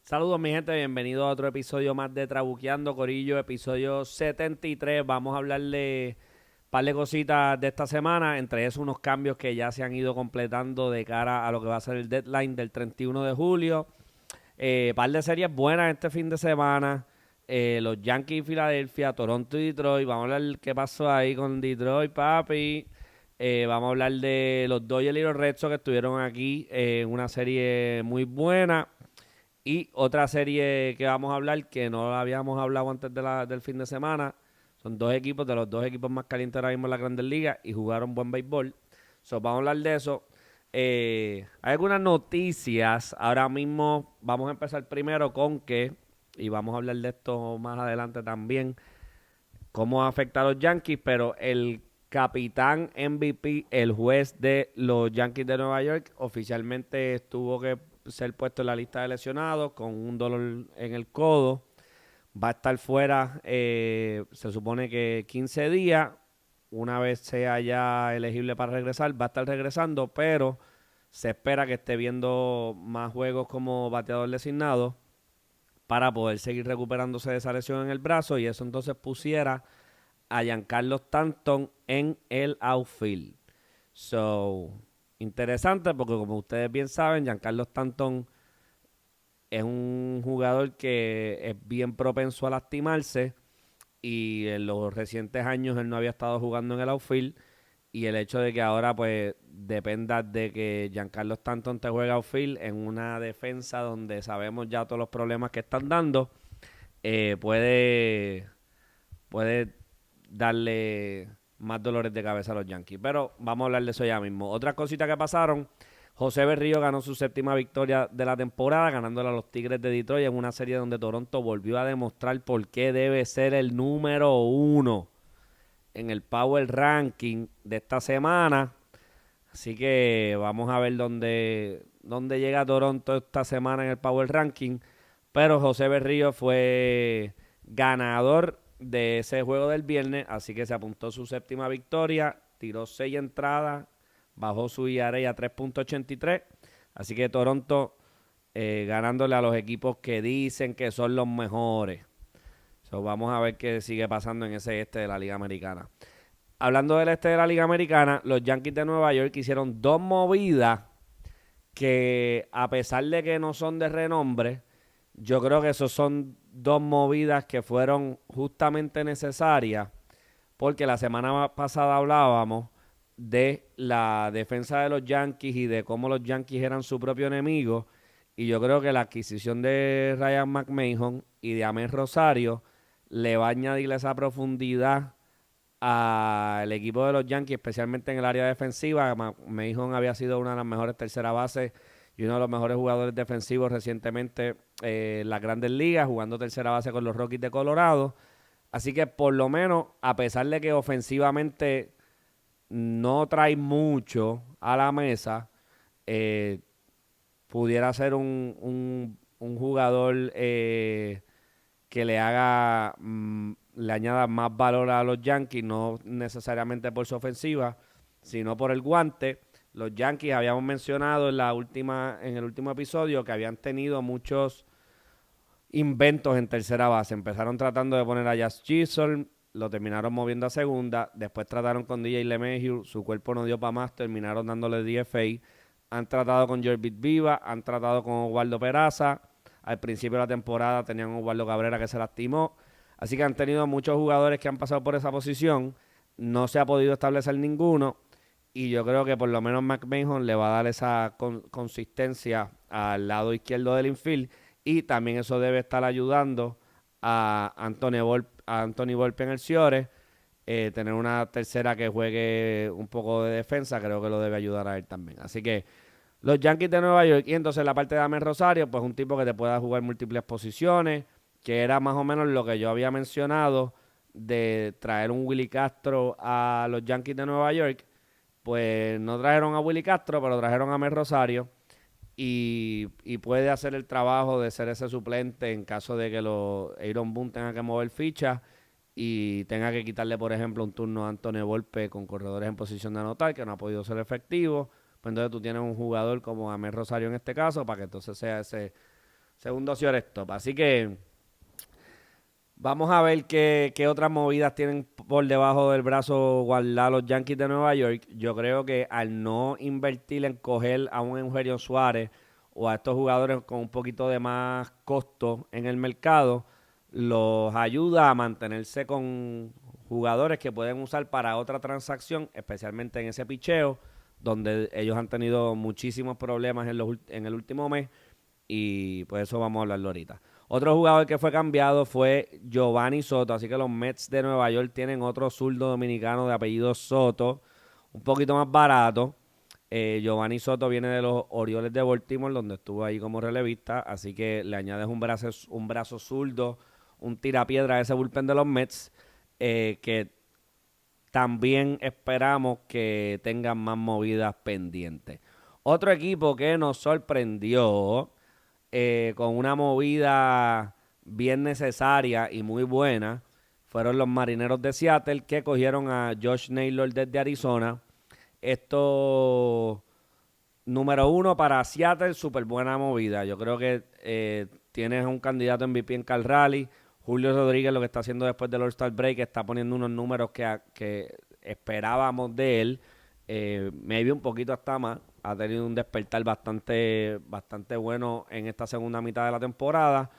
Saludos mi gente, bienvenidos a otro episodio más de Trabuqueando Corillo, episodio 73. Vamos a hablar de un par de cositas de esta semana, entre esos unos cambios que ya se han ido completando de cara a lo que va a ser el deadline del 31 de julio. Par de series buenas este fin de semana. Los Yankees de Filadelfia, Toronto y Detroit. Vamos a hablar qué pasó ahí con Detroit, papi. Vamos a hablar de los Dodgers y los Red Sox que estuvieron aquí en una serie muy buena. Y otra serie que vamos a hablar, que no la habíamos hablado antes del fin de semana, son dos equipos, de los dos equipos más calientes ahora mismo en la Grandes Ligas y jugaron buen béisbol. Vamos a hablar de eso. Hay algunas noticias. Ahora mismo vamos a empezar primero con y vamos a hablar de esto más adelante también, cómo afecta a los Yankees, pero el capitán MVP, el juez de los Yankees de Nueva York, oficialmente tuvo que ser puesto en la lista de lesionados con un dolor en el codo. Va a estar fuera, se supone que 15 días. Una vez sea ya elegible para regresar, va a estar regresando, pero se espera que esté viendo más juegos como bateador designado para poder seguir recuperándose de esa lesión en el brazo, y eso entonces pusiera a Giancarlo Stanton en el outfield. So, interesante porque como ustedes bien saben, Giancarlo Stanton es un jugador que es bien propenso a lastimarse, y en los recientes años él no había estado jugando en el outfield, y el hecho de que ahora pues dependa de que Giancarlo Stanton te juegue outfield en una defensa donde sabemos ya todos los problemas que están dando, puede darle más dolores de cabeza a los Yankees. Pero vamos a hablar de eso ya mismo. Otras cositas que pasaron: José Berrío ganó su séptima victoria de la temporada, ganándole a los Tigres de Detroit en una serie donde Toronto volvió a demostrar por qué debe ser el número uno en el Power Ranking de esta semana. Así que vamos a ver dónde llega Toronto esta semana en el Power Ranking. Pero José Berrío fue ganador de ese juego del viernes, así que se apuntó su séptima victoria, tiró 6 entradas, bajó su ERA a 3.83. Así que Toronto ganándole a los equipos que dicen que son los mejores. Vamos a ver qué sigue pasando en ese este de la Liga Americana. Hablando del este de la Liga Americana, los Yankees de Nueva York hicieron dos movidas que, a pesar de que no son de renombre, yo creo que esos son dos movidas que fueron justamente necesarias, porque la semana pasada hablábamos de la defensa de los Yankees y de cómo los Yankees eran su propio enemigo, y yo creo que la adquisición de Ryan McMahon y de Amer Rosario le va a añadir esa profundidad al equipo de los Yankees, especialmente en el área defensiva. McMahon había sido una de las mejores tercera bases y uno de los mejores jugadores defensivos recientemente en las Grandes Ligas, jugando tercera base con los Rockies de Colorado. Así que por lo menos, a pesar de que ofensivamente no trae mucho a la mesa, eh, pudiera ser un jugador que le añada más valor a los Yankees, no necesariamente por su ofensiva, sino por el guante. Los Yankees habíamos mencionado en el último episodio que habían tenido muchos inventos en tercera base. Empezaron tratando de poner a Jazz Chisholm, lo terminaron moviendo a segunda, después trataron con DJ LeMahieu, su cuerpo no dio para más, terminaron dándole DFA. Han tratado con Jorvit Viva, han tratado con Oswaldo Peraza. Al principio de la temporada tenían a Oswaldo Cabrera que se lastimó. Así que han tenido muchos jugadores que han pasado por esa posición. No se ha podido establecer ninguno. Y yo creo que por lo menos McMahon le va a dar esa consistencia al lado izquierdo del infield. Y también eso debe estar ayudando a Anthony Volpe en el Ciore. Tener una tercera que juegue un poco de defensa, creo que lo debe ayudar a él también. Así que los Yankees de Nueva York, y entonces la parte de Amer Rosario, pues un tipo que te pueda jugar múltiples posiciones, que era más o menos lo que yo había mencionado de traer un Willy Castro a los Yankees de Nueva York. Pues no trajeron a Willy Castro, pero trajeron a Amer Rosario, y puede hacer el trabajo de ser ese suplente en caso de que Aaron Boone tenga que mover fichas y tenga que quitarle, por ejemplo, un turno a Anthony Volpe con corredores en posición de anotar, que no ha podido ser efectivo. Pues entonces tú tienes un jugador como Amer Rosario en este caso, para que entonces sea ese segundo shortstop. Así que vamos a ver qué otras movidas tienen por debajo del brazo guardar los Yankees de Nueva York. Yo creo que al no invertir en coger a un Eugenio Suárez o a estos jugadores con un poquito de más costo en el mercado, los ayuda a mantenerse con jugadores que pueden usar para otra transacción, especialmente en ese picheo, donde ellos han tenido muchísimos problemas en el último mes, y pues eso vamos a hablarlo ahorita. Otro jugador que fue cambiado fue Giovanni Soto, así que los Mets de Nueva York tienen otro zurdo dominicano de apellido Soto, un poquito más barato. Giovanni Soto viene de los Orioles de Baltimore, donde estuvo ahí como relevista, así que le añades un brazo zurdo, un tirapiedra a ese bullpen de los Mets, que también esperamos que tengan más movidas pendientes. Otro equipo que nos sorprendió con una movida bien necesaria y muy buena fueron los Marineros de Seattle, que cogieron a Josh Naylor desde Arizona. Esto, número uno, para Seattle, súper buena movida. Yo creo que tienes un candidato MVP en Cal Raleigh. Julio Rodríguez, lo que está haciendo después del All-Star Break, está poniendo unos números que esperábamos de él. Maybe un poquito hasta más. Ha tenido un despertar bastante bueno en esta segunda mitad de la temporada.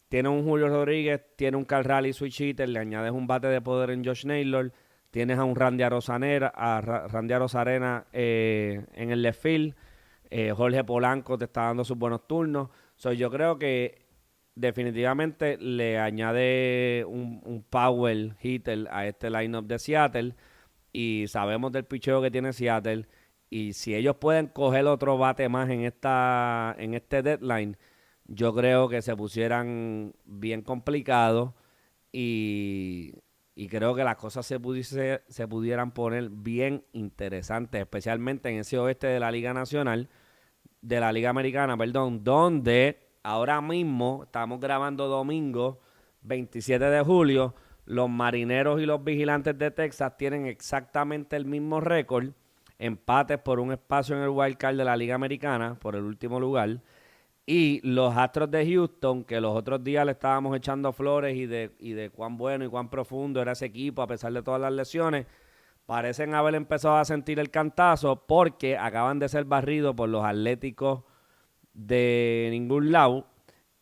Tiene un Julio Rodríguez, tiene un Cal Raleigh switch hitter, le añades un bate de poder en Josh Naylor, tienes a un Randy Arozarena en el left field, Jorge Polanco te está dando sus buenos turnos. Yo creo que definitivamente le añade un power hitter a este lineup de Seattle, y sabemos del picheo que tiene Seattle, y si ellos pueden coger otro bate más en este deadline, yo creo que se pusieran bien complicados, y creo que las cosas se pudieran poner bien interesantes, especialmente en ese oeste de la Liga Nacional, de la Liga Americana, perdón, donde ahora mismo estamos grabando domingo 27 de julio, los Marineros y los Vigilantes de Texas tienen exactamente el mismo récord, empates por un espacio en el wild card de la Liga Americana, por el último lugar. Y los Astros de Houston, que los otros días le estábamos echando flores y de cuán bueno y cuán profundo era ese equipo a pesar de todas las lesiones, parecen haber empezado a sentir el cantazo porque acaban de ser barridos por los Atléticos de ningún lado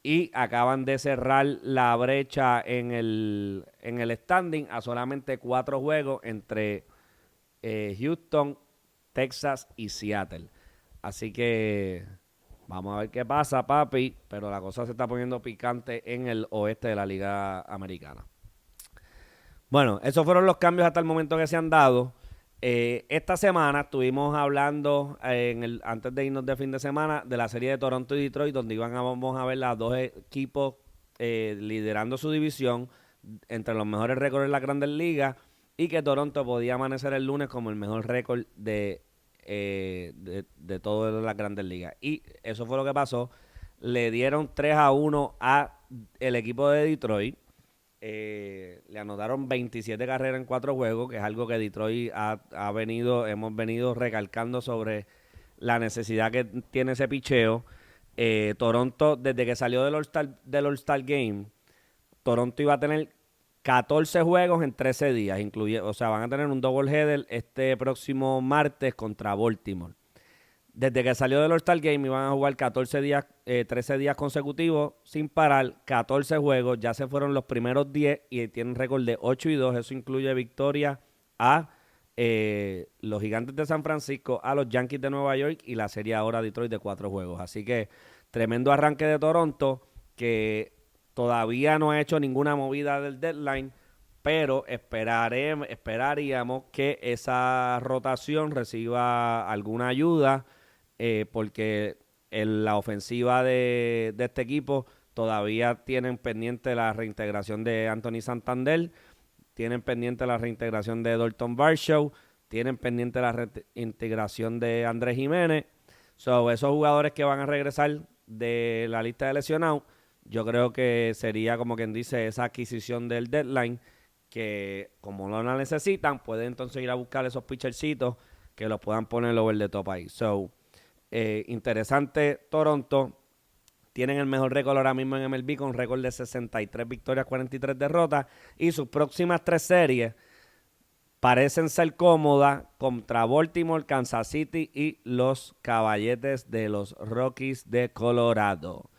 y acaban de cerrar la brecha en el standing a solamente 4 juegos entre Houston, Texas y Seattle. Así que vamos a ver qué pasa, papi, pero la cosa se está poniendo picante en el oeste de la Liga Americana. Bueno, esos fueron los cambios hasta el momento que se han dado. Esta semana estuvimos hablando, antes de irnos de fin de semana, de la serie de Toronto y Detroit, donde vamos a ver los dos equipos liderando su división entre los mejores récords de las Grandes Ligas, y que Toronto podía amanecer el lunes como el mejor récord de todas las Grandes Ligas. Y eso fue lo que pasó. Le dieron 3-1 a el equipo de Detroit. Le anotaron 27 carreras en 4 juegos, que es algo que Detroit hemos venido recalcando sobre la necesidad que tiene ese picheo. Toronto, desde que salió del All-Star Game, Toronto iba a tener 14 juegos en 13 días, o sea, van a tener un doubleheader este próximo martes contra Baltimore. Desde que salió del All-Star Game iban a jugar 13 días consecutivos sin parar, 14 juegos, ya se fueron los primeros 10 y tienen récord de 8-2, eso incluye victoria a los Gigantes de San Francisco, a los Yankees de Nueva York y la serie ahora Detroit de 4 juegos. Así que tremendo arranque de Toronto, que todavía no ha hecho ninguna movida del deadline, pero esperaríamos que esa rotación reciba alguna ayuda, porque en la ofensiva de este equipo todavía tienen pendiente la reintegración de Anthony Santander, tienen pendiente la reintegración de Dalton Varsho, tienen pendiente la reintegración de Andrés Jiménez. Esos jugadores que van a regresar de la lista de lesionados, yo creo que sería, como quien dice, esa adquisición del deadline, que como no la necesitan, pueden entonces ir a buscar esos pitchercitos que los puedan poner over the top ahí. Interesante Toronto. tienen el mejor récord ahora mismo en MLB con récord de 63 victorias, 43 derrotas. Y sus próximas 3 series parecen ser cómodas contra Baltimore, Kansas City y los Caballetes de los Rockies de Colorado.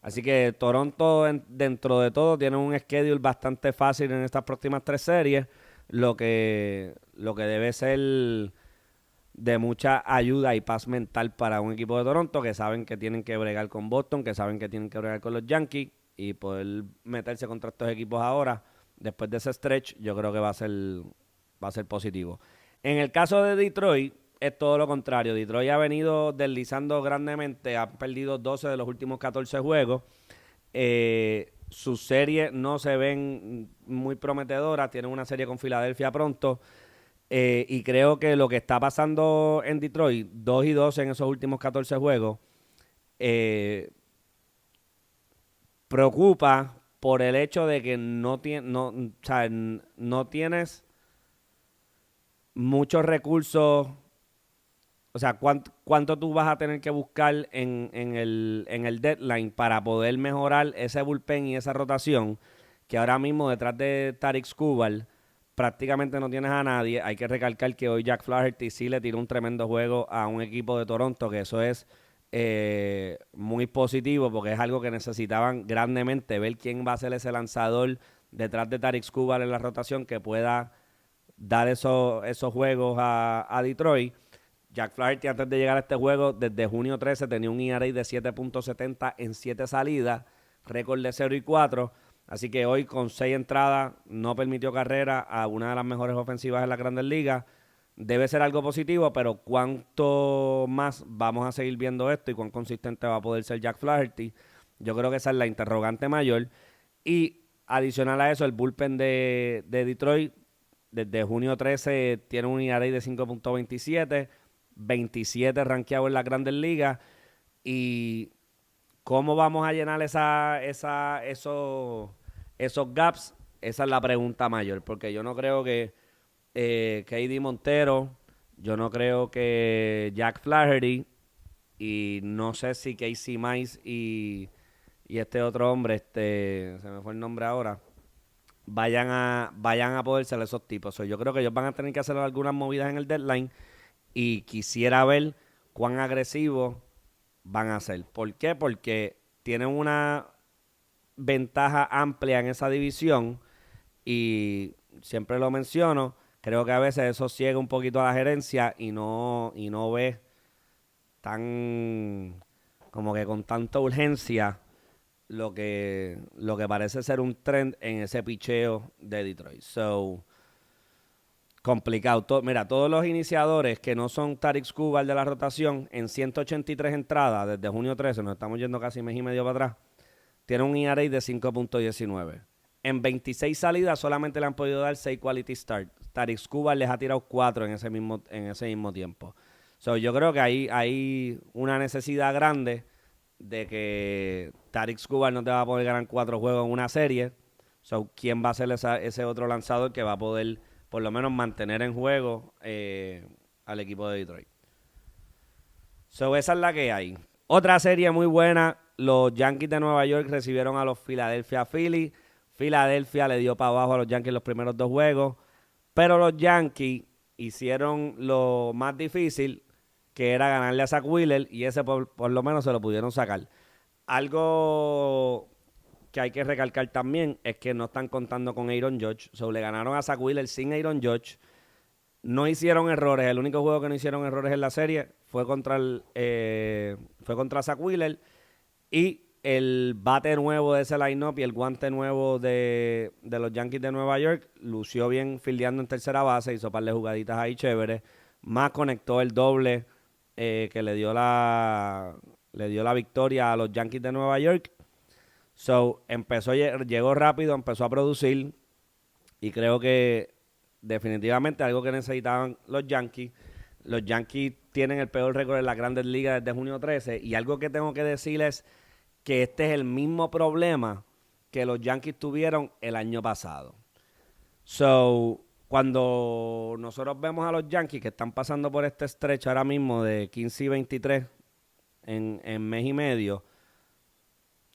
Así que Toronto, dentro de todo, tiene un schedule bastante fácil en estas próximas 3 series, lo que debe ser de mucha ayuda y paz mental para un equipo de Toronto que saben que tienen que bregar con Boston, que saben que tienen que bregar con los Yankees y poder meterse contra estos equipos ahora, después de ese stretch, yo creo que va a ser positivo. En el caso de Detroit, es todo lo contrario. Detroit ha venido deslizando grandemente, ha perdido 12 de los últimos 14 juegos. Sus series no se ven muy prometedoras, tienen una serie con Filadelfia pronto. Y creo que lo que está pasando en Detroit, 2-2 en esos últimos 14 juegos, preocupa por el hecho de que o sea, no tienes muchos recursos. O sea, ¿cuánto tú vas a tener que buscar en el deadline para poder mejorar ese bullpen y esa rotación? Que ahora mismo detrás de Tarik Skubal prácticamente no tienes a nadie. Hay que recalcar que hoy Jack Flaherty sí le tiró un tremendo juego a un equipo de Toronto, que eso es muy positivo porque es algo que necesitaban grandemente, ver quién va a ser ese lanzador detrás de Tarik Skubal en la rotación que pueda dar esos juegos a Detroit. Jack Flaherty antes de llegar a este juego, desde junio 13, tenía un ERA de 7.70 en 7 salidas, récord de 0-4. Así que hoy con 6 entradas no permitió carrera a una de las mejores ofensivas en la Grandes Ligas. Debe ser algo positivo, pero ¿cuánto más vamos a seguir viendo esto y cuán consistente va a poder ser Jack Flaherty? Yo creo que esa es la interrogante mayor. Y adicional a eso, el bullpen de Detroit, desde junio 13, tiene un ERA de 5.27, 27 rankeado en las Grandes Ligas. Y ¿cómo vamos a llenar esos gaps? Esa es la pregunta mayor, porque yo no creo que KD Montero, yo no creo que Jack Flaherty, y no sé si Casey Mize y este otro hombre, se me fue el nombre ahora, vayan a poder ser esos tipos. Yo creo que ellos van a tener que hacer algunas movidas en el deadline y quisiera ver cuán agresivos van a ser. ¿Por qué? Porque tienen una ventaja amplia en esa división y siempre lo menciono, creo que a veces eso ciega un poquito a la gerencia y no ve tan como que con tanta urgencia lo que parece ser un trend en ese picheo de Detroit. So, complicado. Mira, todos los iniciadores que no son Tarik Skubal de la rotación en 183 entradas desde junio 13, nos estamos yendo casi mes y medio para atrás, tienen un ERA de 5.19. En 26 salidas solamente le han podido dar 6 quality start. Tarik Skubal les ha tirado 4 en ese mismo tiempo. So, yo creo que hay una necesidad grande de que Tarik Skubal no te va a poder ganar 4 juegos en una serie. So, ¿quién va a ser ese otro lanzador que va a poder por lo menos mantener en juego al equipo de Detroit? So, esa es la que hay. Otra serie muy buena, los Yankees de Nueva York recibieron a los Philadelphia Phillies. Filadelfia le dio para abajo a los Yankees los primeros 2 juegos, pero los Yankees hicieron lo más difícil, que era ganarle a Zach Wheeler, y ese por lo menos se lo pudieron sacar. Algo que hay que recalcar también es que no están contando con Aaron Judge. Le ganaron a Zach Wheeler sin Aaron Judge. No hicieron errores. El único juego que no hicieron errores en la serie fue contra Zach Wheeler. Y el bate nuevo de ese line-up y el guante nuevo de los Yankees de Nueva York lució bien fildeando en tercera base, hizo un par de jugaditas ahí chéveres. Más conectó el doble que le dio la victoria a los Yankees de Nueva York. Llegó rápido, empezó a producir y creo que definitivamente algo que necesitaban los Yankees. Los Yankees tienen el peor récord en las Grandes Ligas desde junio 13 y algo que tengo que decirles que este es el mismo problema que los Yankees tuvieron el año pasado. Cuando nosotros vemos a los Yankees que están pasando por este stretch ahora mismo de 15 y 23 en mes y medio,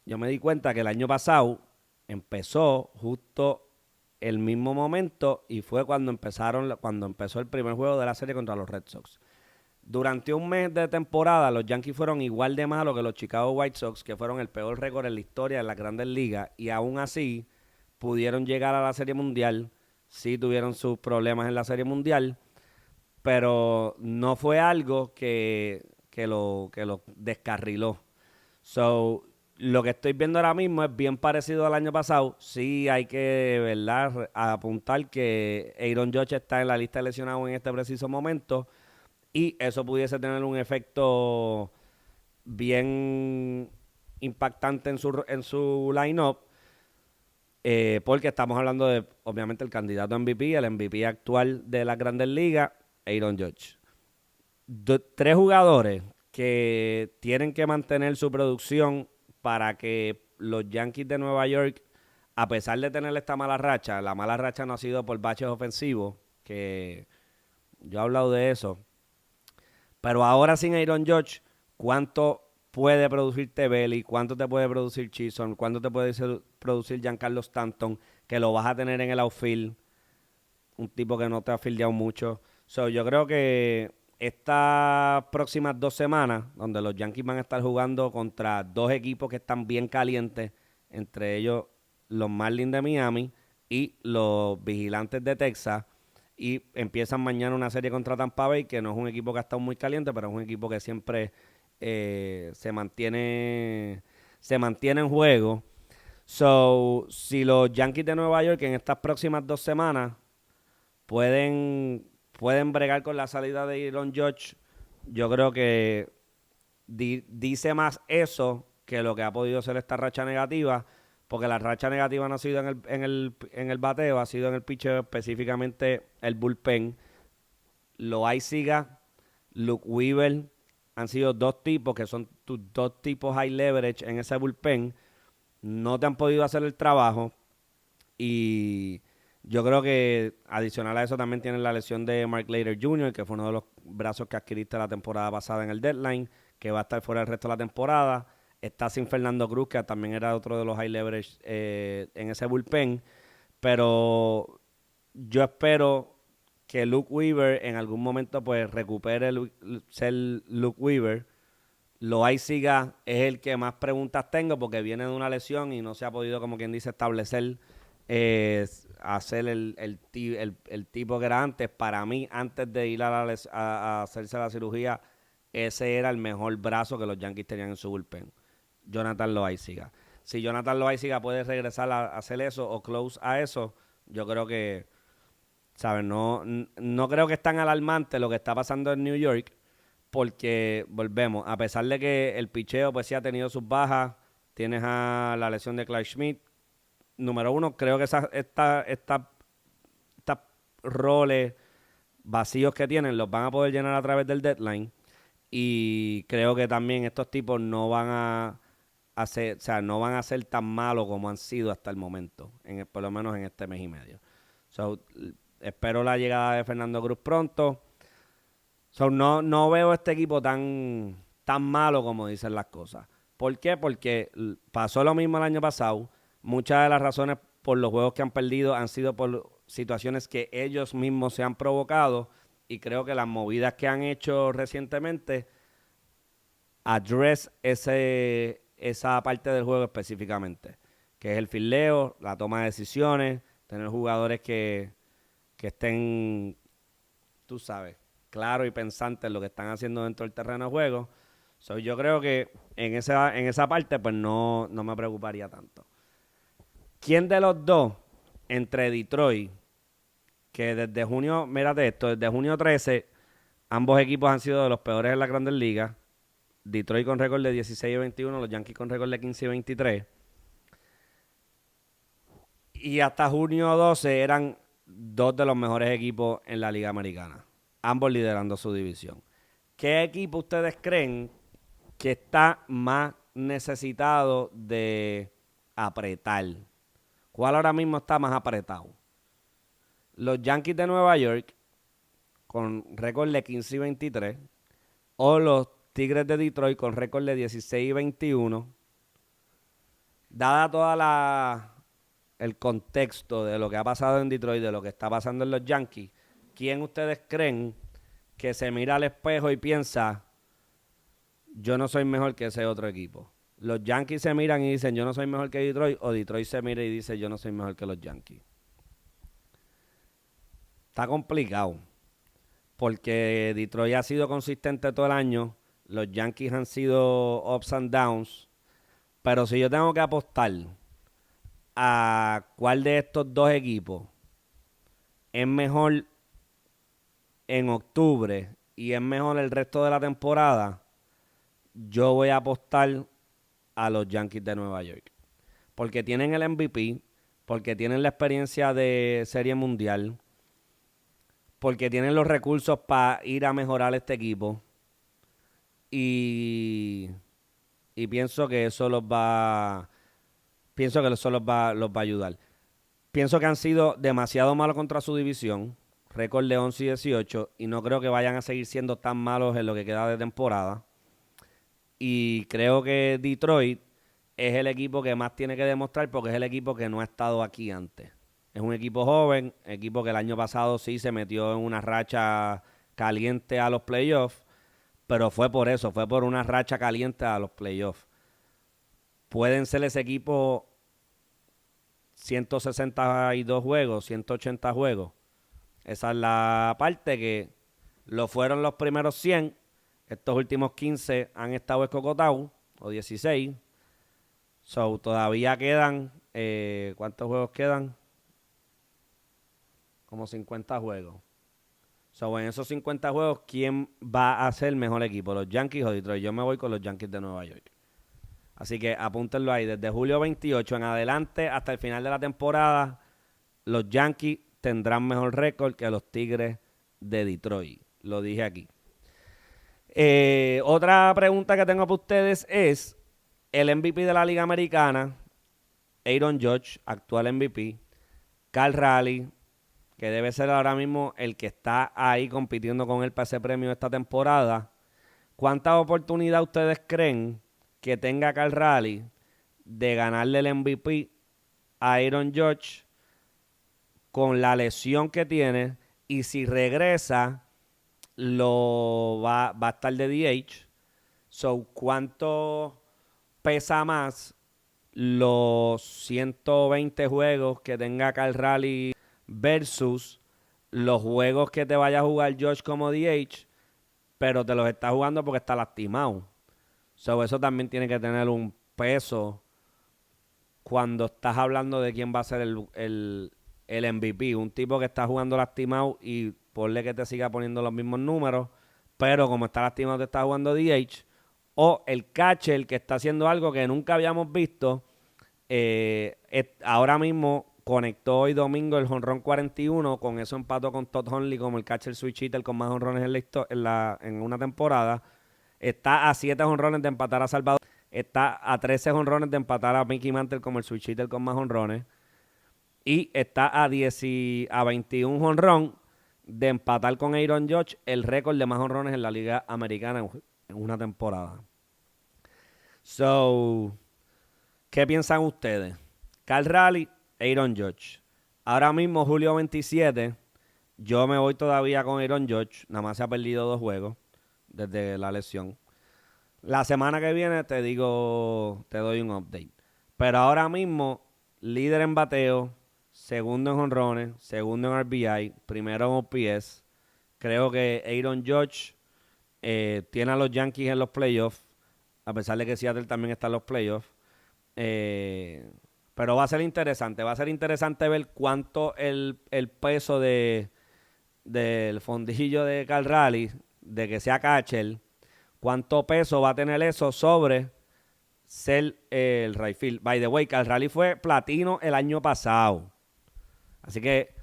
yo me di cuenta que el año pasado empezó justo el mismo momento y fue cuando empezó el primer juego de la serie contra los Red Sox. Durante un mes de temporada, los Yankees fueron igual de malos que los Chicago White Sox, que fueron el peor récord en la historia de las Grandes Ligas, y aún así pudieron llegar a la Serie Mundial. Sí tuvieron sus problemas en la Serie Mundial, pero no fue algo que lo descarriló. So, lo que estoy viendo ahora mismo es bien parecido al año pasado. Sí hay que, ¿verdad?, apuntar que Aaron Judge está en la lista de lesionados en este preciso momento y eso pudiese tener un efecto bien impactante en su line-up, porque estamos hablando de, obviamente, el candidato a MVP, el MVP actual de las Grandes Ligas, Aaron Judge. Tres jugadores que tienen que mantener su producción para que los Yankees de Nueva York, a pesar de tener esta mala racha, la mala racha no ha sido por baches ofensivos, que yo he hablado de eso, pero ahora sin Aaron Judge, ¿cuánto puede producirte Belly? ¿Cuánto te puede producir Chisholm? ¿Cuánto te puede producir Giancarlo Stanton? Que lo vas a tener en el outfield, un tipo que no te ha fildeado mucho. So, yo creo que estas próximas 2 semanas, donde los Yankees van a estar jugando contra dos equipos que están bien calientes, entre ellos los Marlins de Miami y los Vigilantes de Texas, y empiezan mañana una serie contra Tampa Bay, que no es un equipo que ha estado muy caliente, pero es un equipo que siempre se mantiene en juego. So, si los Yankees de Nueva York en estas próximas 2 semanas pueden bregar con la salida de Aaron Judge, yo creo que dice más eso que lo que ha podido ser esta racha negativa, porque la racha negativa no ha sido en el bateo, ha sido en el pitcher, específicamente el bullpen. Loaiziga, Luke Weaver han sido dos tipos que son tus dos tipos high leverage en ese bullpen. No te han podido hacer el trabajo y yo creo que adicional a eso también tienen la lesión de Mark Leiter Jr., que fue uno de los brazos que adquiriste la temporada pasada en el deadline, que va a estar fuera el resto de la temporada. Está sin Fernando Cruz, que también era otro de los high leverage en ese bullpen. Pero yo espero que Luke Weaver en algún momento pues recupere ser Luke Weaver. Loaiziga es el que más preguntas tengo porque viene de una lesión y no se ha podido, como quien dice, establecer, hacer el tipo que era antes. Para mí, antes de ir a hacerse la cirugía, ese era el mejor brazo que los Yankees tenían en su bullpen. Jonathan Loaiziga. Si Jonathan Loaiziga puede regresar a hacer eso o close a eso, yo creo que, ¿sabes? No creo que es tan alarmante lo que está pasando en New York, porque volvemos, a pesar de que el picheo pues sí ha tenido sus bajas, tienes a la lesión de Clarke Schmidt. Número uno, creo que estas roles vacíos que tienen los van a poder llenar a través del deadline. Y creo que también estos tipos no van a hacer, o sea, no van a ser tan malos como han sido hasta el momento, por lo menos en este mes y medio. So, espero la llegada de Fernando Cruz pronto. So, no veo este equipo tan malo como dicen las cosas. ¿Por qué? Porque pasó lo mismo el año pasado. Muchas de las razones por los juegos que han perdido han sido por situaciones que ellos mismos se han provocado, y creo que las movidas que han hecho recientemente address esa parte del juego específicamente, que es el fildeo, la toma de decisiones, tener jugadores que estén, tú sabes, claro y pensantes en lo que están haciendo dentro del terreno de juego. So, yo creo que en esa parte pues no me preocuparía tanto. ¿Quién de los dos, entre Detroit, que desde junio, mírate esto, desde junio 13, ambos equipos han sido de los peores en las Grandes Ligas? Detroit con récord de 16 y 21, los Yankees con récord de 15 y 23. Y hasta junio 12 eran dos de los mejores equipos en la Liga Americana, ambos liderando su división. ¿Qué equipo ustedes creen que está más necesitado de apretar? ¿Cuál ahora mismo está más apretado? ¿Los Yankees de Nueva York con récord de 15 y 23 o los Tigres de Detroit con récord de 16 y 21? dada el contexto de lo que ha pasado en Detroit, de lo que está pasando en los Yankees, ¿quién ustedes creen que se mira al espejo y piensa, yo no soy mejor que ese otro equipo? Los Yankees se miran y dicen, yo no soy mejor que Detroit, o Detroit se mira y dice, yo no soy mejor que los Yankees. Está complicado, porque Detroit ha sido consistente todo el año, los Yankees han sido ups and downs, pero si yo tengo que apostar a cuál de estos dos equipos es mejor en octubre y es mejor el resto de la temporada, yo voy a apostar a los Yankees de Nueva York. Porque tienen el MVP, porque tienen la experiencia de Serie Mundial, porque tienen los recursos para ir a mejorar este equipo. Y pienso que eso los va a ayudar. Pienso que han sido demasiado malos contra su división, récord de 11 y 18, y no creo que vayan a seguir siendo tan malos en lo que queda de temporada. Y creo que Detroit es el equipo que más tiene que demostrar porque es el equipo que no ha estado aquí antes. Es un equipo joven, equipo que el año pasado sí se metió en una racha caliente a los playoffs, pero fue por eso, fue por una racha caliente a los playoffs. Pueden ser ese equipo 162 juegos, 180 juegos. Esa es la parte que lo fueron los primeros 100. Estos últimos 15 han estado escocotados, o 16. So, todavía quedan, ¿cuántos juegos quedan? Como 50 juegos. So, en esos 50 juegos, ¿quién va a ser el mejor equipo? ¿Los Yankees o Detroit? Yo me voy con los Yankees de Nueva York. Así que apúntenlo ahí. Desde julio 28 en adelante hasta el final de la temporada, los Yankees tendrán mejor récord que los Tigres de Detroit. Lo dije aquí. Otra pregunta que tengo para ustedes es el MVP de la Liga Americana, Aaron Judge, actual MVP, Cal Raleigh, que debe ser ahora mismo el que está ahí compitiendo con él para ese premio esta temporada. ¿Cuántas oportunidades ustedes creen que tenga Cal Raleigh de ganarle el MVP a Aaron Judge con la lesión que tiene? Y si regresa, va a estar de DH. So, ¿cuánto pesa más los 120 juegos que tenga Cal Raleigh versus los juegos que te vaya a jugar Josh como DH, pero te los está jugando porque está lastimado? So, eso también tiene que tener un peso cuando estás hablando de quién va a ser el MVP. Un tipo que está jugando lastimado y ponle que te siga poniendo los mismos números, pero como está lastimado te está jugando DH. O el catcher que está haciendo algo que nunca habíamos visto. Ahora mismo conectó hoy domingo el jonrón 41. Con eso empató con Todd Hundley como el catcher switch hitter con más jonrones en una temporada. Está a 7 jonrones de empatar a Salvador. Está a 13 jonrones de empatar a Mickey Mantle como el switch hitter con más jonrones. Y está a 21 jonrón de empatar con Aaron Judge el récord de más jonrones en la Liga Americana en una temporada. So, ¿qué piensan ustedes? Cal Raleigh, Aaron Judge. Ahora mismo, julio 27, yo me voy todavía con Aaron Judge. Nada más se ha perdido 2 juegos desde la lesión. La semana que viene te doy un update. Pero ahora mismo, líder en bateo, segundo en jonrones, segundo en RBI, primero en OPS. Creo que Aaron Judge tiene a los Yankees en los playoffs, a pesar de que Seattle también está en los playoffs. Pero va a ser interesante. Va a ser interesante ver cuánto el peso del fondillo de Cal Raleigh, de que sea catcher, cuánto peso va a tener eso sobre ser el right field. By the way, Cal Raleigh fue platino el año pasado. Así que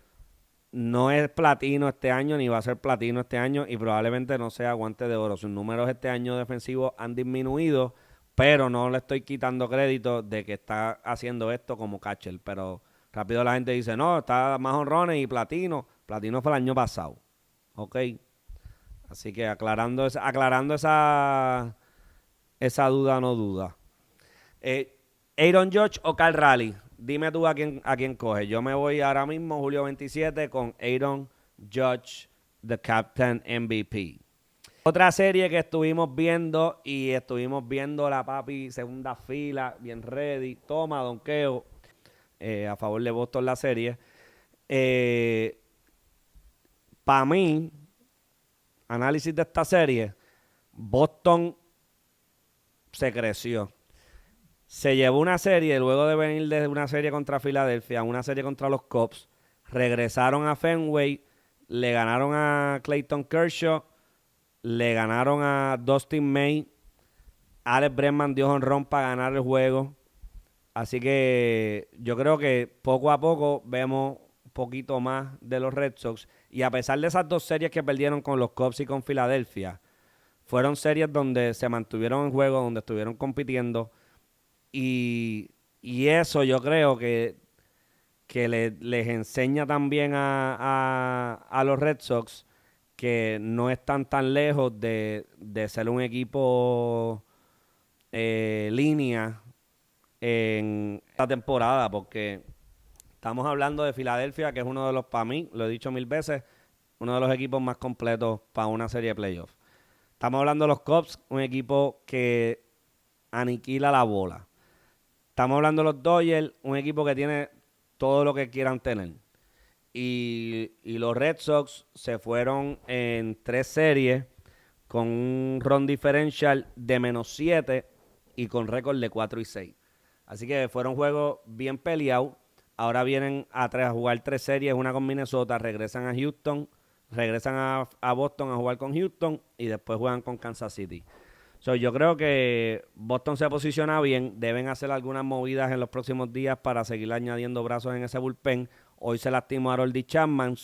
no es platino este año, ni va a ser platino este año, y probablemente no sea guante de oro. Sus números este año defensivos han disminuido, pero no le estoy quitando crédito de que está haciendo esto como catcher. Pero rápido la gente dice, no, está más honrones y platino. Platino fue el año pasado. Ok. Así que aclarando esa duda, no duda. Aaron Judge o Cal Raleigh. Dime tú a quién coges. Yo me voy ahora mismo, julio 27, con Aaron Judge, the Captain MVP. Otra serie que estuvimos viendo la papi segunda fila, bien ready. Toma, donqueo. A favor de Boston la serie. Para mí, análisis de esta serie, Boston se creció. Se llevó una serie, luego de venir de una serie contra Filadelfia, una serie contra los Cubs, regresaron a Fenway, le ganaron a Clayton Kershaw, le ganaron a Dustin May, Alex Bregman dio jonrón para ganar el juego. Así que yo creo que poco a poco vemos un poquito más de los Red Sox. Y a pesar de esas dos series que perdieron con los Cubs y con Filadelfia, fueron series donde se mantuvieron en juego, donde estuvieron compitiendo. Y eso yo creo que les enseña también a los Red Sox que no están tan lejos de ser un equipo línea en esta temporada, porque estamos hablando de Filadelfia, que es uno de los, para mí, lo he dicho 1000 veces, uno de los equipos más completos para una serie de playoffs. Estamos hablando de los Cubs, un equipo que aniquila la bola. Estamos hablando de los Dodgers, un equipo que tiene todo lo que quieran tener. Y los Red Sox se fueron en 3 series con un run differential de -7 y con récord de 4-6. Así que fueron juegos bien peleados. Ahora vienen a jugar 3 series, una con Minnesota, regresan a Houston, regresan a Boston a jugar con Houston y después juegan con Kansas City. Yo creo que Boston se posiciona bien, deben hacer algunas movidas en los próximos días para seguir añadiendo brazos en ese bullpen. Hoy se lastimó a Aroldis Chapman,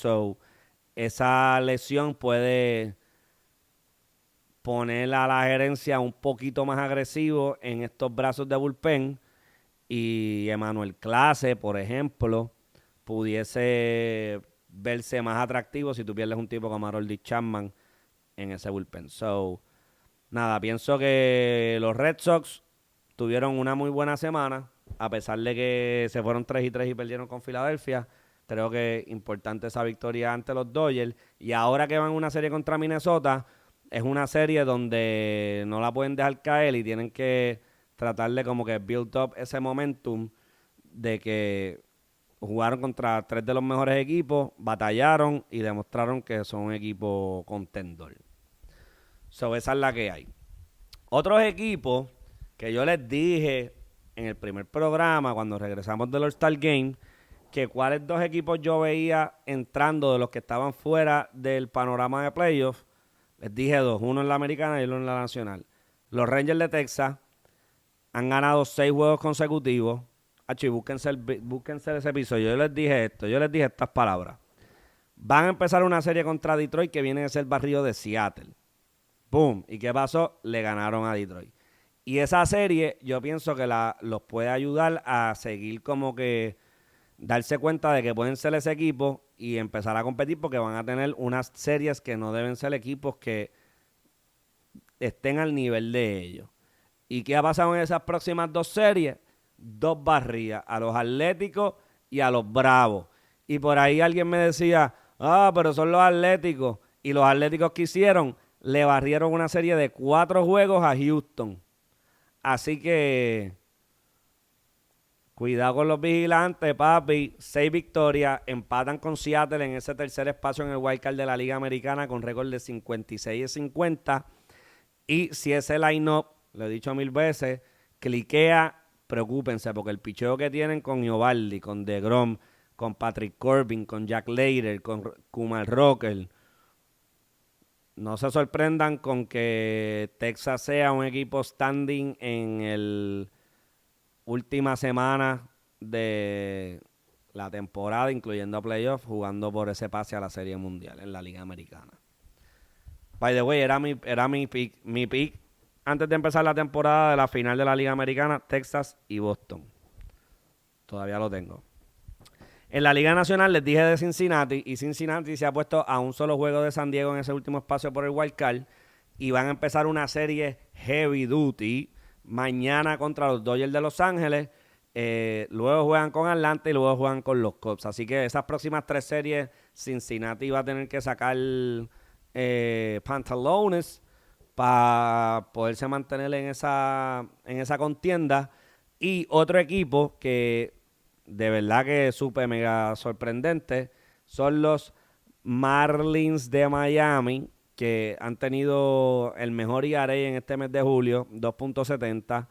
esa lesión puede poner a la gerencia un poquito más agresivo en estos brazos de bullpen. Y Emmanuel Clase, por ejemplo, pudiese verse más atractivo si tú pierdes un tipo como Aroldis Chapman en ese bullpen. Nada, pienso que los Red Sox tuvieron una muy buena semana, a pesar de que se fueron 3-3 y perdieron con Filadelfia. Creo que es importante esa victoria ante los Dodgers. Y ahora que van a una serie contra Minnesota, es una serie donde no la pueden dejar caer y tienen que tratar de como que build up ese momentum de que jugaron contra 3 de los mejores equipos, batallaron y demostraron que son un equipo contendor. Esa es la que hay. Otros equipos que yo les dije en el primer programa, cuando regresamos del All-Star Game, que cuáles 2 equipos yo veía entrando de los que estaban fuera del panorama de playoffs. Les dije 2, uno en la americana y uno en la nacional. Los Rangers de Texas han ganado 6 juegos consecutivos. Y búsquense ese episodio. Yo les dije estas palabras. Van a empezar una serie contra Detroit que viene a ser el barrio de Seattle. ¡Boom! ¿Y qué pasó? Le ganaron a Detroit. Y esa serie yo pienso que los puede ayudar a seguir como que darse cuenta de que pueden ser ese equipo y empezar a competir, porque van a tener unas series que no deben ser equipos que estén al nivel de ellos. ¿Y qué ha pasado en esas próximas 2 series? 2 barridas, a los Atléticos y a los Bravos. Y por ahí alguien me decía, pero son los Atléticos. Y los Atléticos que hicieron, le barrieron una serie de 4 juegos a Houston. Así que cuidado con los vigilantes, papi. 6 victorias, empatan con Seattle en ese tercer espacio en el wildcard de la Liga Americana con récord de 56-50. Y si ese line-up, lo he dicho 1000 veces, cliquea, preocúpense, porque el picheo que tienen con Eovaldi, con DeGrom, con Patrick Corbin, con Jack Leiter, con Kumar Rocker, no se sorprendan con que Texas sea un equipo standing en la última semana de la temporada, incluyendo playoffs, jugando por ese pase a la Serie Mundial en la Liga Americana. By the way, era mi pick. Mi pick antes de empezar la temporada de la final de la Liga Americana, Texas y Boston. Todavía lo tengo. En la Liga Nacional les dije de Cincinnati, y Cincinnati se ha puesto a un solo juego de San Diego en ese último espacio por el wild card, y van a empezar una serie heavy duty mañana contra los Dodgers de Los Ángeles. Luego juegan con Atlanta y luego juegan con los Cubs. Así que esas próximas 3 series, Cincinnati va a tener que sacar pantalones para poderse mantener en esa contienda. Y otro equipo que de verdad que es súper mega sorprendente son los Marlins de Miami, que han tenido el mejor ERA en este mes de julio, 2.70.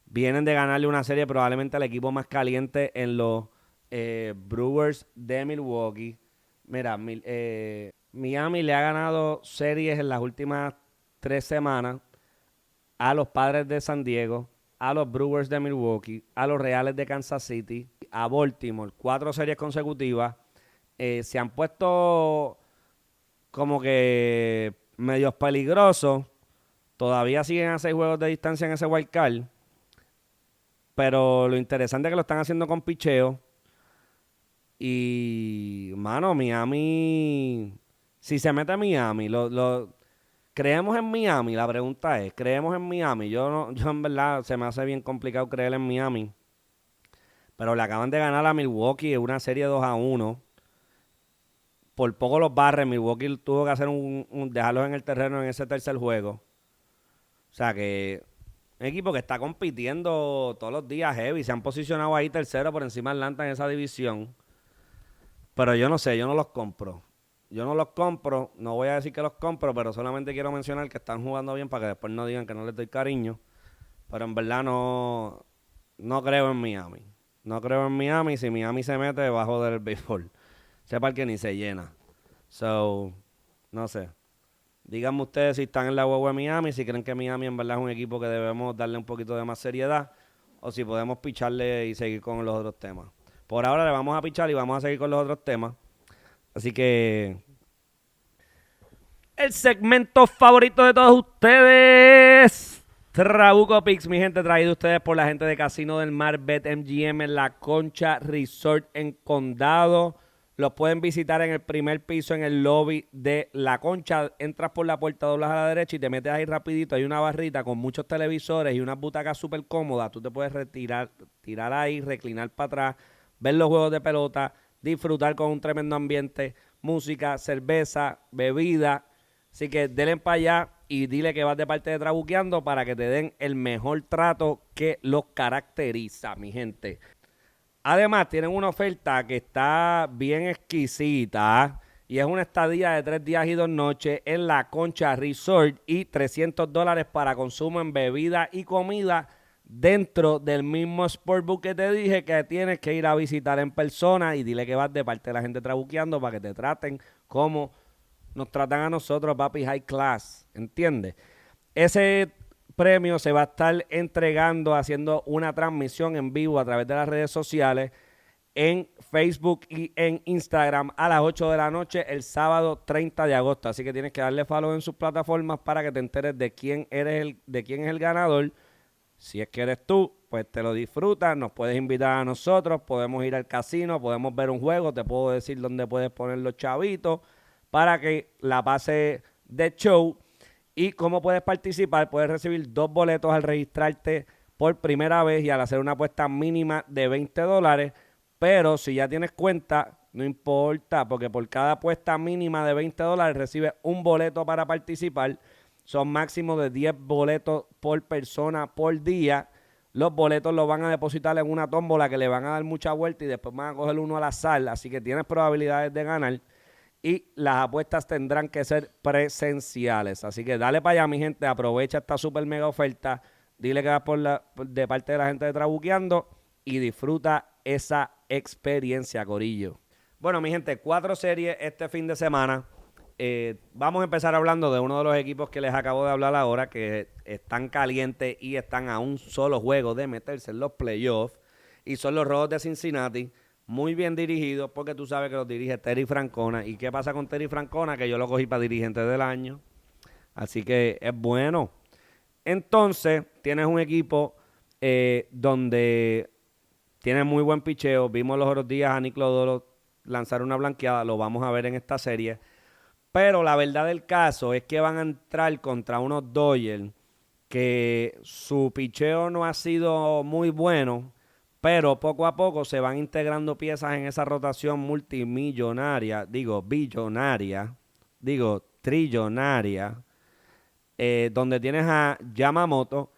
Vienen de ganarle una serie probablemente al equipo más caliente en los Brewers de Milwaukee. Mira, Miami le ha ganado series en las últimas 3 semanas a los Padres de San Diego, a los Brewers de Milwaukee, a los Reales de Kansas City, a Baltimore, 4 series consecutivas. Se han puesto como que medios peligrosos. Todavía siguen a 6 juegos de distancia en ese wild card. Pero lo interesante es que lo están haciendo con picheo. Y, mano, Miami, si se mete a Miami, ¿creemos en Miami? La pregunta es, ¿creemos en Miami? Yo en verdad se me hace bien complicado creer en Miami. Pero le acaban de ganar a Milwaukee en una serie 2-1. Por poco los barres. Milwaukee tuvo que hacer dejarlos en el terreno en ese tercer juego. O sea que un equipo que está compitiendo todos los días heavy. Se han posicionado ahí tercero por encima de Atlanta en esa división. Pero yo no sé, yo no los compro. Yo no los compro, no voy a decir que los compro, pero solamente quiero mencionar que están jugando bien para que después no digan que no les doy cariño. Pero en verdad no creo en Miami. No creo en Miami. Si Miami se mete debajo del béisbol. Sepa que ni se llena. So, no sé. Díganme ustedes si están en la huevo de Miami, si creen que Miami en verdad es un equipo que debemos darle un poquito de más seriedad, o si podemos picharle y seguir con los otros temas. Por ahora le vamos a pichar y vamos a seguir con los otros temas. Así que el segmento favorito de todos ustedes, Trabuco Picks, mi gente, traído a ustedes por la gente de Casino del Mar, BetMGM en La Concha Resort en Condado. Los pueden visitar en el primer piso en el lobby de La Concha. Entras por la puerta, doblas a la derecha y te metes ahí rapidito. Hay una barrita con muchos televisores y unas butacas súper cómodas. Tú te puedes tirar ahí, reclinar para atrás, ver los juegos de pelota, disfrutar con un tremendo ambiente, música, cerveza, bebida. Así que denle para allá y dile que vas de parte de Trabuqueando para que te den el mejor trato que los caracteriza, mi gente. Además, tienen una oferta que está bien exquisita y es una estadía de 3 días y 2 noches en La Concha Resort y $300 para consumo en bebida y comida dentro del mismo Sportbook que te dije que tienes que ir a visitar en persona y dile que vas de parte de la gente Trabuqueando para que te traten como nos tratan a nosotros, papi, high class, ¿entiendes? Ese premio se va a estar entregando, haciendo una transmisión en vivo a través de las redes sociales en Facebook y en Instagram a las 8 de la noche el sábado 30 de agosto. Así que tienes que darle follow en sus plataformas para que te enteres de quién es el ganador. Si es que eres tú, pues te lo disfrutas, nos puedes invitar a nosotros, podemos ir al casino, podemos ver un juego, te puedo decir dónde puedes poner los chavitos para que la pase de show. ¿Y cómo puedes participar? Puedes recibir 2 boletos al registrarte por primera vez y al hacer una apuesta mínima de $20. Pero si ya tienes cuenta, no importa, porque por cada apuesta mínima de $20 recibes un boleto para participar. Son máximo de 10 boletos por persona por día. Los boletos los van a depositar en una tómbola que le van a dar mucha vuelta y después van a coger uno al azar. Así que tienes probabilidades de ganar. Y las apuestas tendrán que ser presenciales. Así que dale para allá, mi gente. Aprovecha esta super mega oferta. Dile que vas de parte de la gente de Trabuqueando y disfruta esa experiencia, corillo. Bueno, mi gente, 4 series este fin de semana. Vamos a empezar hablando de uno de los equipos que les acabo de hablar ahora, que están calientes y están a un solo juego de meterse en los playoffs. Y son los Rojos de Cincinnati. Muy bien dirigidos, porque tú sabes que los dirige Terry Francona. ¿Y qué pasa con Terry Francona? Que yo lo cogí para dirigente del año. Así que es bueno. Entonces, tienes un equipo donde tienes muy buen picheo. Vimos los otros días a Nick Lodolo lanzar una blanqueada. Lo vamos a ver en esta serie. Pero la verdad del caso es que van a entrar contra unos Dodgers que su picheo no ha sido muy bueno, pero poco a poco se van integrando piezas en esa rotación multimillonaria, billonaria, trillonaria, donde tienes a Yamamoto,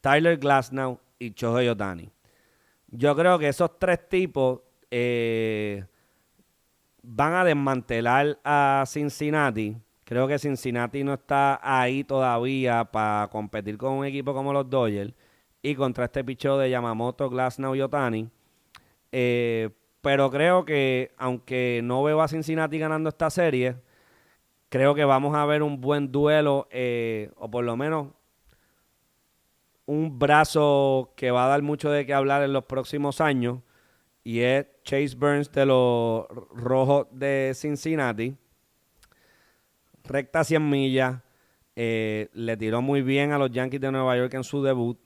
Tyler Glasnow y Shohei Ohtani. Yo creo que esos tres tipos van a desmantelar a Cincinnati. Creo que Cincinnati no está ahí todavía para competir con un equipo como los Dodgers y contra este picheo de Yamamoto, Glasnow y Ohtani. Pero creo que, aunque no veo a Cincinnati ganando esta serie, creo que vamos a ver un buen duelo, o por lo menos un brazo que va a dar mucho de qué hablar en los próximos años, y es Chase Burns de los Rojos de Cincinnati. Recta 100 millas, le tiró muy bien a los Yankees de Nueva York en su debut,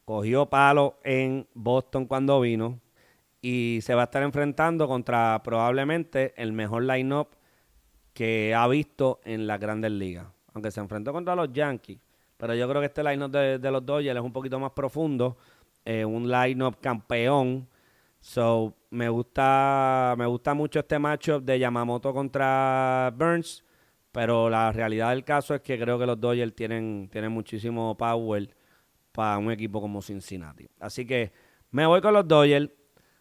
cogió palo en Boston cuando vino, y se va a estar enfrentando contra probablemente el mejor line-up que ha visto en las Grandes Ligas. Aunque se enfrentó contra los Yankees, pero yo creo que este line-up de los Dodgers es un poquito más profundo, un line-up campeón. So, me gusta mucho este matchup de Yamamoto contra Burns, pero la realidad del caso es que creo que los Dodgers tienen muchísimo power para un equipo como Cincinnati. Así que me voy con los Dodgers.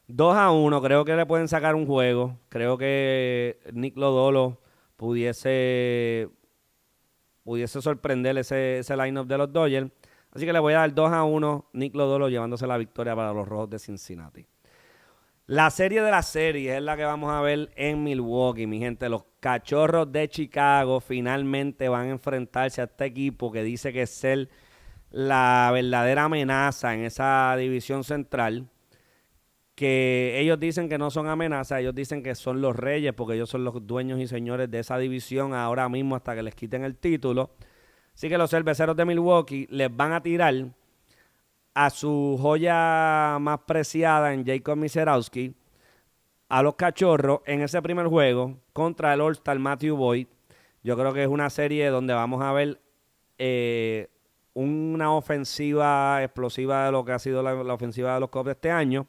2-1, creo que le pueden sacar un juego. Creo que Nick Lodolo pudiese sorprender ese lineup de los Dodgers. Así que le voy a dar 2-1, Nick Lodolo llevándose la victoria para los Rojos de Cincinnati. La serie de las series es la que vamos a ver en Milwaukee, mi gente. Los Cachorros de Chicago finalmente van a enfrentarse a este equipo que dice que es ser la verdadera amenaza en esa división central. Que ellos dicen que no son amenazas, ellos dicen que son los reyes porque ellos son los dueños y señores de esa división ahora mismo hasta que les quiten el título. Así que los Cerveceros de Milwaukee les van a tirar a su joya más preciada en Jacob Misiorowski, a los Cachorros en ese primer juego contra el All-Star Matthew Boyd. Yo creo que es una serie donde vamos a ver una ofensiva explosiva de lo que ha sido la ofensiva de los Cubs de este año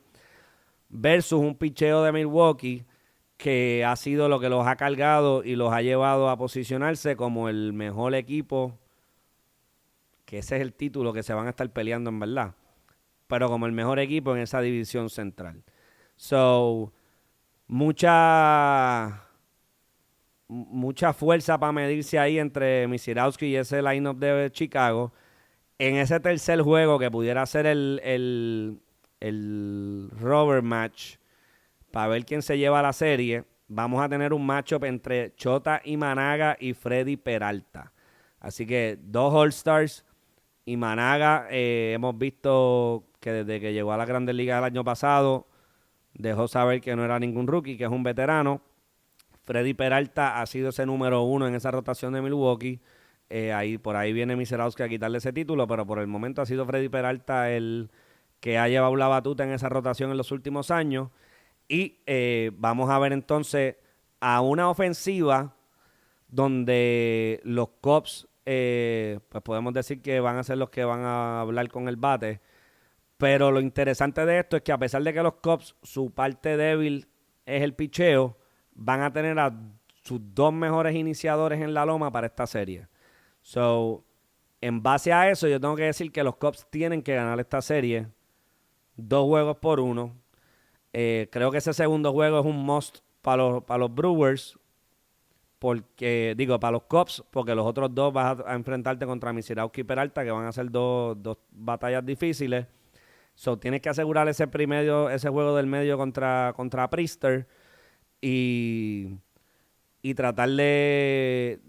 versus un picheo de Milwaukee que ha sido lo que los ha cargado y los ha llevado a posicionarse como el mejor equipo, que ese es el título que se van a estar peleando en verdad, pero como el mejor equipo en esa división central. So, mucha fuerza para medirse ahí entre Misiorowski y ese lineup de Chicago. En ese tercer juego que pudiera ser el rubber match para ver quién se lleva la serie, vamos a tener un matchup entre Shota Imanaga y Freddy Peralta. Así que 2 All-Stars. Imanaga, hemos visto que desde que llegó a la Grandes Ligas el año pasado dejó saber que no era ningún rookie, que es un veterano. Freddy Peralta ha sido ese número 1 en esa rotación de Milwaukee. Por ahí viene Misiorowski a quitarle ese título, pero por el momento ha sido Freddy Peralta el que ha llevado la batuta en esa rotación en los últimos años. Y vamos a ver entonces a una ofensiva donde los Cubs, pues podemos decir que van a ser los que van a hablar con el bate. Pero lo interesante de esto es que a pesar de que los Cubs, su parte débil es el picheo, van a tener a sus 2 mejores iniciadores en la loma para esta serie. So, en base a eso, yo tengo que decir que los Cubs tienen que ganar esta serie 2-1. Creo que ese segundo juego es un must para los Brewers, para los Cubs, porque los otros 2 vas a enfrentarte contra Misiorowski y Peralta, que van a ser dos batallas difíciles. So, tienes que asegurar ese juego del medio contra Priester y tratar de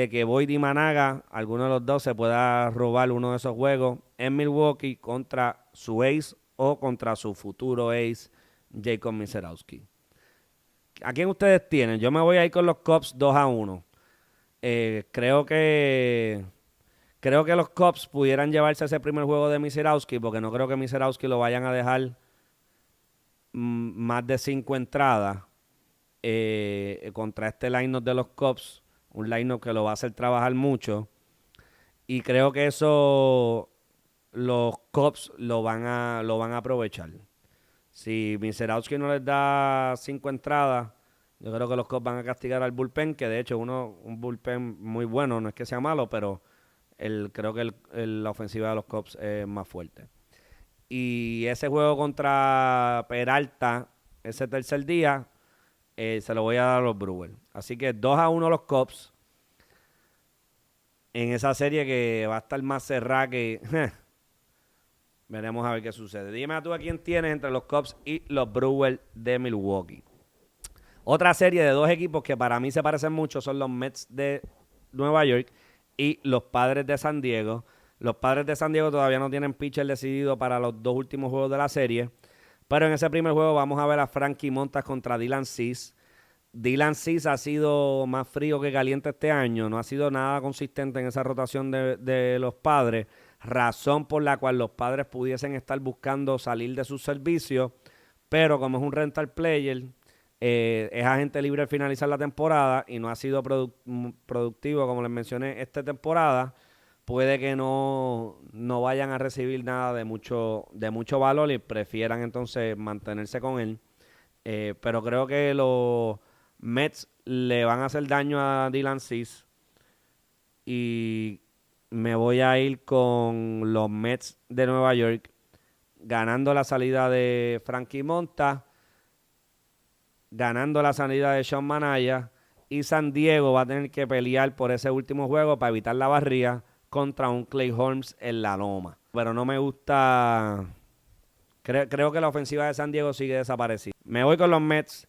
que Boyd y Managa, alguno de los 2, se pueda robar uno de esos juegos en Milwaukee contra su ace o contra su futuro ace, Jacob Misiorowski. ¿A quién ustedes tienen? Yo me voy a ir con los Cubs 2-1. Creo que los Cubs pudieran llevarse ese primer juego de Misiorowski, porque no creo que Misiorowski lo vayan a dejar más de 5 entradas contra este line-up de los Cubs, un line-up que lo va a hacer trabajar mucho. Y creo que eso los Cubs lo van a aprovechar. Si Miserowski no les da 5 entradas, yo creo que los Cubs van a castigar al bullpen, que de hecho un bullpen muy bueno, no es que sea malo, pero creo que la ofensiva de los Cubs es más fuerte. Y ese juego contra Peralta, ese tercer día, se lo voy a dar a los Brewers. Así que 2-1 los Cubs en esa serie que va a estar más cerrada que... Veremos a ver qué sucede. Dime tú a quién tienes entre los Cubs y los Brewers de Milwaukee. Otra serie de 2 equipos que para mí se parecen mucho son los Mets de Nueva York y los Padres de San Diego. Los Padres de San Diego todavía no tienen pitcher decidido para los 2 últimos juegos de la serie. Pero en ese primer juego vamos a ver a Frankie Montas contra Dylan Cease. Dylan Cease ha sido más frío que caliente este año. No ha sido nada consistente en esa rotación de los Padres. Razón por la cual los Padres pudiesen estar buscando salir de sus servicios. Pero como es un rental player, es agente libre al finalizar la temporada y no ha sido productivo, como les mencioné, esta temporada. Puede que no vayan a recibir nada de mucho valor y prefieran entonces mantenerse con él. Pero creo que los Mets le van a hacer daño a Dylan Cease y me voy a ir con los Mets de Nueva York ganando la salida de Frankie Montas, ganando la salida de Sean Manaea, y San Diego va a tener que pelear por ese último juego para evitar la barrida contra un Clay Holmes en la loma. Pero no me gusta... Creo que la ofensiva de San Diego sigue desaparecida. Me voy con los Mets,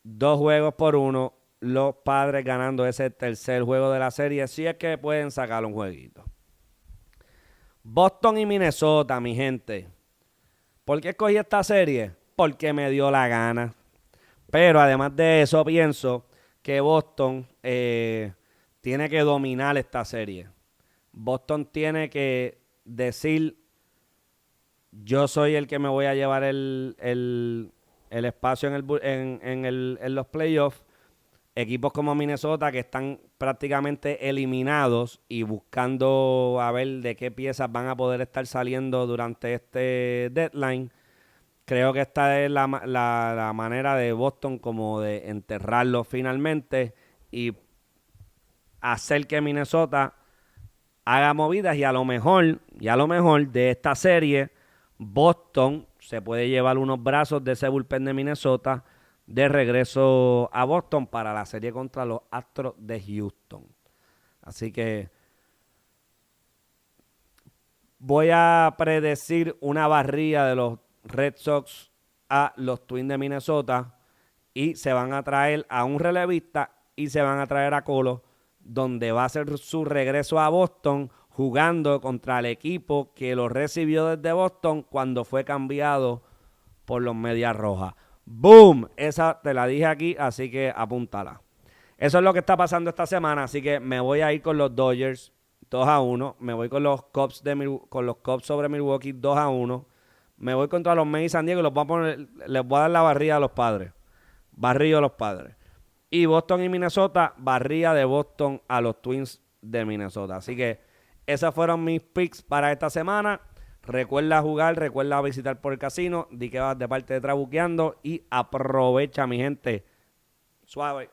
2-1. Los Padres ganando ese tercer juego de la serie, si es que pueden sacar un jueguito. Boston y Minnesota, mi gente. ¿Por qué escogí esta serie? Porque me dio la gana. Pero además de eso, pienso que Boston tiene que dominar esta serie. Boston tiene que decir, yo soy el que me voy a llevar el espacio en los playoffs. Equipos como Minnesota que están prácticamente eliminados y buscando a ver de qué piezas van a poder estar saliendo durante este deadline. Creo que esta es la manera de Boston como de enterrarlo finalmente y hacer que Minnesota haga movidas y a lo mejor de esta serie Boston se puede llevar unos brazos de ese bullpen de Minnesota de regreso a Boston para la serie contra los Astros de Houston. Así que voy a predecir una barrida de los Red Sox a los Twins de Minnesota y se van a traer a un relevista y se van a traer a Colo, donde va a ser su regreso a Boston jugando contra el equipo que lo recibió desde Boston cuando fue cambiado por los Medias Rojas. ¡Boom! Esa te la dije aquí, así que apúntala. Eso es lo que está pasando esta semana, así que me voy a ir con los Dodgers 2-1. Me voy con los Cubs sobre Milwaukee 2-1. Me voy contra los Mets y San Diego y les voy a dar la barrida a los Padres. Barrido a los Padres. Y Boston y Minnesota, barrida de Boston a los Twins de Minnesota. Así que esos fueron mis picks para esta semana. Recuerda jugar, recuerda visitar por el casino. Di que vas de parte de Trabuqueando y aprovecha, mi gente. Suave.